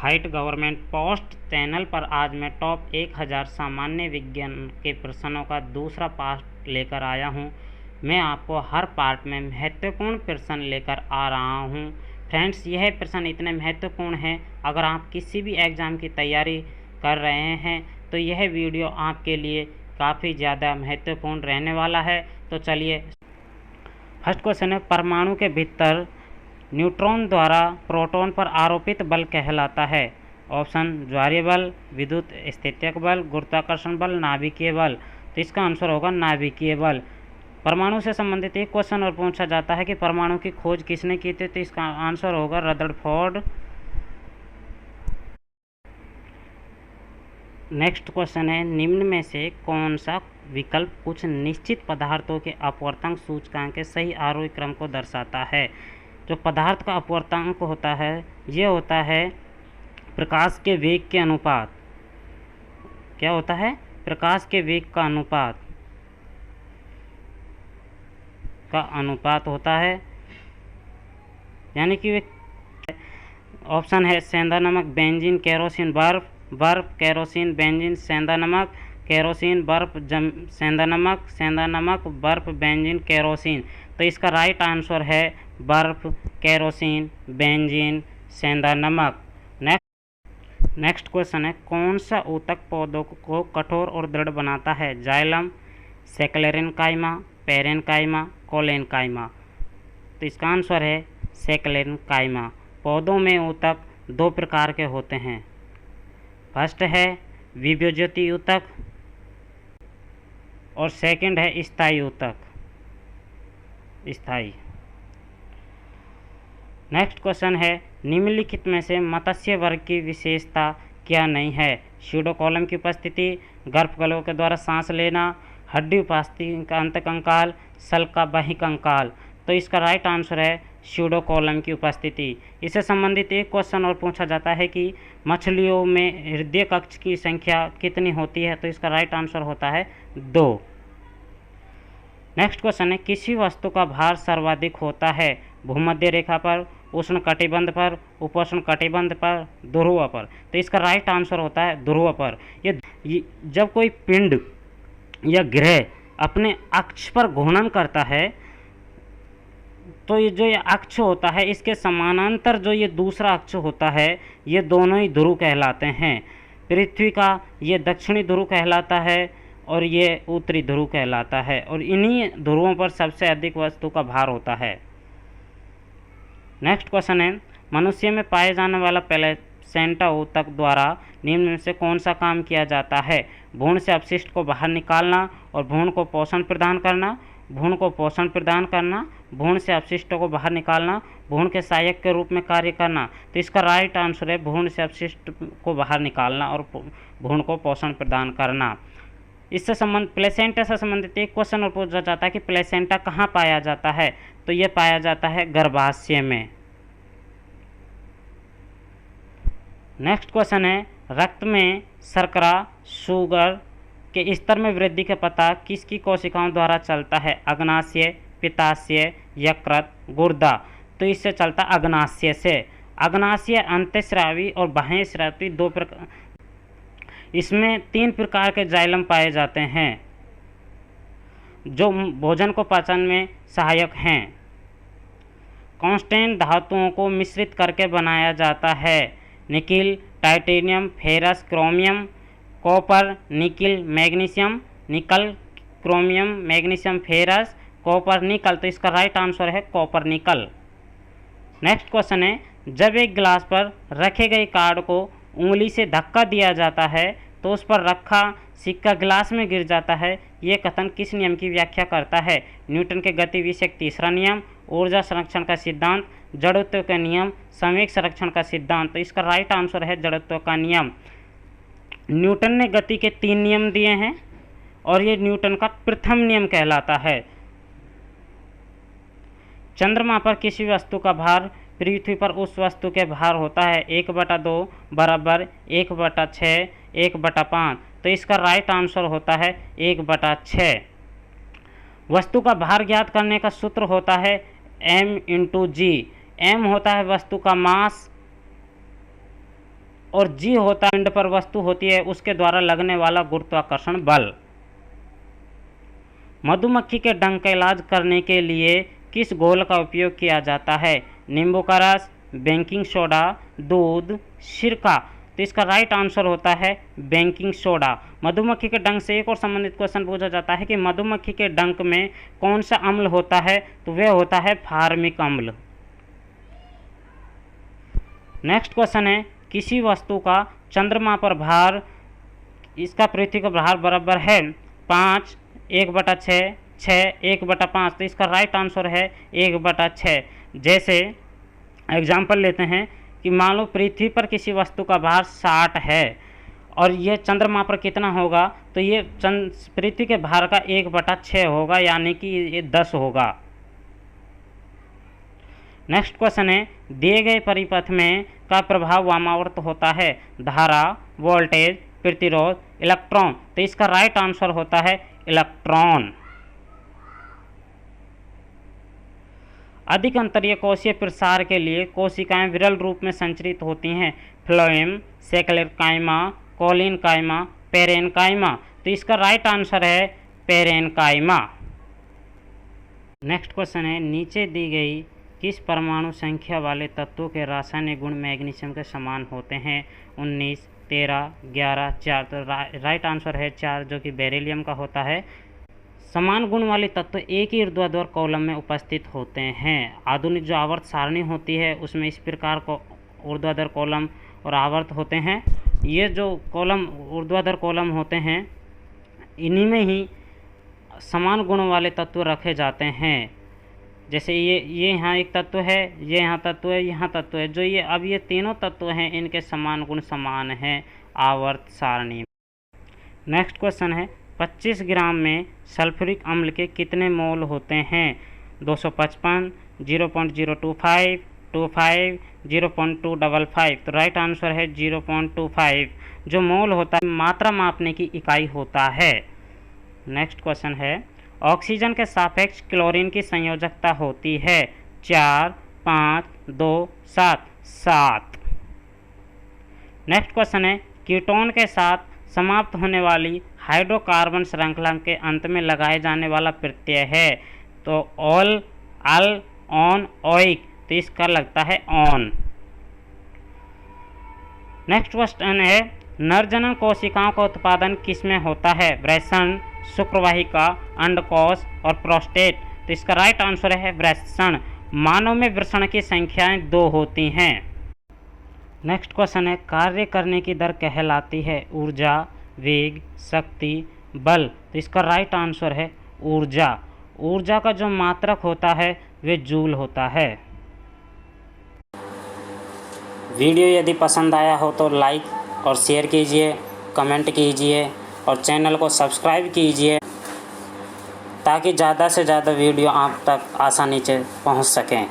Height government post channel पर आज मैं टॉप 1000 सामान्य विज्ञान के प्रश्नों का दूसरा पार्ट लेकर आया हूं। मैं आपको हर पार्ट में महत्वपूर्ण प्रश्न लेकर आ रहा हूं। फ्रेंड्स, यह प्रश्न इतने महत्वपूर्ण हैं, अगर आप किसी भी एग्ज़ाम की तैयारी कर रहे हैं तो यह वीडियो आपके लिए काफ़ी ज़्यादा महत्वपूर्ण रहने वाला है। तो चलिए, फर्स्ट क्वेश्चन है, परमाणु के भीतर न्यूट्रॉन द्वारा प्रोटॉन पर आरोपित बल कहलाता है। ऑप्शन ज्वारीय बल, विद्युत स्थित्यक बल, गुरुत्वाकर्षण बल, नाभिकीय बल। तो इसका आंसर होगा नाभिकीय बल। परमाणु से संबंधित एक क्वेश्चन और पूछा जाता है कि परमाणु की खोज किसने की थी, तो इसका आंसर होगा रदरफोर्ड। नेक्स्ट क्वेश्चन है, निम्न में से कौन सा विकल्प कुछ निश्चित पदार्थों के अपवर्तनांक सूचकांक के सही आरोही क्रम को दर्शाता है। जो पदार्थ का अपवर्तनांक होता है ये होता है प्रकाश के वेग के अनुपात। क्या होता है? प्रकाश के वेग का अनुपात होता है। यानी कि ऑप्शन है सेंधा नमक, बेंजीन, केरोसिन, बर्फ, केरोसिन, बेंजीन, सेंधा नमक, केरोसिन, बर्फ, सेंधा नमक, बर्फ, बेंजीन, केरोसिन। तो इसका राइट आंसर है बर्फ, केरोसिन, बेंजीन, सेंधा नमक। नेक्स्ट क्वेश्चन है, कौन सा ऊतक पौधों को कठोर और दृढ़ बनाता है? Xylem, sclerenchyma, parenchyma, collenchyma. तो इसका आंसर है सेक्लेरेनकाइमा। पौधों में ऊतक दो प्रकार के होते हैं। फर्स्ट है विभज्योति ऊतक और सेकंड है स्थायी ऊतक। नेक्स्ट क्वेश्चन है, निम्नलिखित में से मत्स्य वर्ग की विशेषता क्या नहीं है? स्यूडोकोलम की उपस्थिति, गर्भकलों के द्वारा सांस लेना, हड्डी उपस्थिति का अंतकंकाल, सल का बहिकंकाल। तो इसका राइट आंसर है स्यूडोकोलम की उपस्थिति। इससे संबंधित एक क्वेश्चन और पूछा जाता है कि मछलियों में हृदय कक्ष की संख्या कितनी होती है? तो इसका राइट आंसर होता है 2। नेक्स्ट क्वेश्चन है, किसी वस्तु का भार सर्वाधिक होता है? भूमध्य रेखा पर, उष्ण कटिबंध पर, उपोष्ण कटिबंध पर, ध्रुव पर। तो इसका राइट आंसर होता है ध्रुव पर। ये जब कोई पिंड या ग्रह अपने अक्ष पर घूर्णन करता है तो ये जो ये अक्ष होता है इसके समानांतर जो ये दूसरा अक्ष होता है ये दोनों ही ध्रुव कहलाते हैं। पृथ्वी का ये दक्षिणी ध्रुव कहलाता है और ये उत्तरी ध्रुव कहलाता है, और इन्हीं ध्रुवों पर सबसे अधिक वस्तु का भार होता है। नेक्स्ट क्वेश्चन है, मनुष्य में पाए जाने वाला प्लेसेंटा ऊतक द्वारा निम्न में से कौन सा काम किया जाता है? भ्रूण से अपशिष्ट को बाहर निकालना और भ्रूण को पोषण प्रदान करना, भ्रूण से अपशिष्टों को बाहर निकालना, भ्रूण के सहायक के रूप में कार्य करना। तो इसका राइट आंसर है भ्रूण से अपशिष्ट को बाहर निकालना और भ्रूण को पोषण प्रदान करना। प्लेसेंटा से संबंधित एक क्वेश्चन और पूछा जाता है कि प्लेसेंटा कहाँ पाया जाता है? तो ये पाया जाता है गर्भाशय में। नेक्स्ट क्वेश्चन है, रक्त में शर्करा शुगर के स्तर में वृद्धि का पता किसकी कोशिकाओं द्वारा चलता है? अग्नाशय, पित्ताशय, यकृत, गुर्दा। तो इससे चलता अग्नाशय से। अग्नाशय अंतःस्रावी और बाह्यस्रावी दो प्रकार, इसमें 3 प्रकार के जाइलम पाए जाते हैं जो भोजन को पचन में सहायक हैं। कांस्टेंट धातुओं को मिश्रित करके बनाया जाता है। Nickel, titanium, ferrous, chromium, copper, nickel, magnesium, nickel, chromium, magnesium, ferrous, copper, nickel. तो इसका राइट आंसर है कॉपर, निकल। नेक्स्ट क्वेश्चन है, जब एक गिलास पर रखे गए कार्ड को उंगली से धक्का दिया जाता है तो उस पर रखा सिक्का गिलास में गिर जाता है। ये कथन किस नियम की व्याख्या करता है? न्यूटन के गति विषयक तीसरा नियम, ऊर्जा संरक्षण का सिद्धांत, जड़त्व का नियम, संवेग संरक्षण का सिद्धांत। तो इसका राइट आंसर है जड़त्व का नियम। न्यूटन ने गति के 3 नियम दिए हैं और ये न्यूटन का प्रथम नियम कहलाता है। चंद्रमा पर किसी वस्तु का भार पृथ्वी पर उस वस्तु के भार होता है 1/2 बराबर 1/6 1/5। तो इसका राइट आंसर होता है 1/6। वस्तु का भार ज्ञात करने का सूत्र होता है m × g। m होता है वस्तु का मास और जी होता है पिंड पर वस्तु होती है उसके द्वारा लगने वाला गुरुत्वाकर्षण बल। मधुमक्खी के डंक का इलाज करने के लिए किस घोल का उपयोग किया जाता है? नींबू का रस, बेकिंग सोडा, दूध, सिरका। तो इसका राइट आंसर होता है बेकिंग सोडा। मधुमक्खी के डंक से एक और संबंधित क्वेश्चन पूछा जाता है कि मधुमक्खी के डंक में कौन सा अम्ल होता है? तो वह होता है फार्मिक अम्ल। नेक्स्ट क्वेश्चन है, किसी वस्तु का चंद्रमा पर भार, इसका पृथ्वी का भार बराबर है 5, 1/6, 6, 1/5। तो इसका राइट आंसर है 1/6। जैसे एग्जाम्पल लेते हैं कि मान लो पृथ्वी पर किसी वस्तु का भार 60 है और ये चंद्रमा पर कितना होगा? तो ये पृथ्वी के भार का 1/6 होगा, यानी कि ये 10 होगा। नेक्स्ट क्वेश्चन है, दिए गए परिपथ में का प्रभाव वामावर्त होता है? धारा, वोल्टेज, प्रतिरोध, इलेक्ट्रॉन। तो इसका राइट आंसर होता है इलेक्ट्रॉन। अधिक अंतरीय कोशीय प्रसार के लिए कोशिकाएं विरल रूप में संचरित होती हैं? Phloem, sclerenchyma, collenchyma, parenchyma. तो इसका राइट आंसर है पेरेनकाइमा। नेक्स्ट क्वेश्चन है, नीचे दी गई किस परमाणु संख्या वाले तत्वों के रासायनिक गुण मैग्नीशियम के समान होते हैं? 19, 13, 11, 4। तो राइट आंसर है 4, जो कि बेरिलियम का होता है। समान गुण वाले तत्व एक ही ऊर्ध्वाधर कॉलम में उपस्थित होते हैं। आधुनिक जो आवर्त सारणी होती है उसमें इस प्रकार को ऊर्ध्वाधर कॉलम और आवर्त होते हैं। ये जो कॉलम ऊर्ध्वाधर कॉलम होते हैं इन्हीं में ही समान गुण वाले तत्व रखे जाते हैं। जैसे ये यहाँ एक तत्व है, ये यहाँ तत्व है, यहाँ तत्व है। जो ये अब ये तीनों तत्व हैं इनके समान गुण समान हैं आवर्त सारणी। नेक्स्ट क्वेश्चन है, 25 ग्राम में सल्फ्यूरिक अम्ल के कितने मोल होते हैं? 255, 0.025, 25, 0.255। तो राइट आंसर है 0.25। जो मोल होता है मात्रा मापने की इकाई होता है। नेक्स्ट क्वेश्चन है, ऑक्सीजन के सापेक्ष क्लोरीन की संयोजकता होती है? 4, 5, 2, 7, 7। नेक्स्ट क्वेश्चन है, कीटोन के साथ समाप्त होने वाली हाइड्रोकार्बन श्रृंखला के अंत में लगाए जाने वाला प्रत्यय है? तो ऑल, अल, ऑन, ओइक। तो इसका लगता है ऑन। नेक्स्ट क्वेश्चन है, नरजनन कोशिकाओं का उत्पादन किसमें होता है? वृषण, शुक्रवाहिका, अंडकोश और प्रोस्टेट। तो इसका राइट आंसर है वृषण। मानव में वृषण की संख्याएं 2 होती हैं। नेक्स्ट क्वेश्चन है, कार्य करने की दर कहलाती है? ऊर्जा, वेग, शक्ति, बल। तो इसका राइट आंसर है ऊर्जा। ऊर्जा का जो मात्रक होता है वह जूल होता है। वीडियो यदि पसंद आया हो तो लाइक और शेयर कीजिए, कमेंट कीजिए और चैनल को सब्सक्राइब कीजिए ताकि ज़्यादा से ज़्यादा वीडियो आप तक आसानी से पहुंच सकें।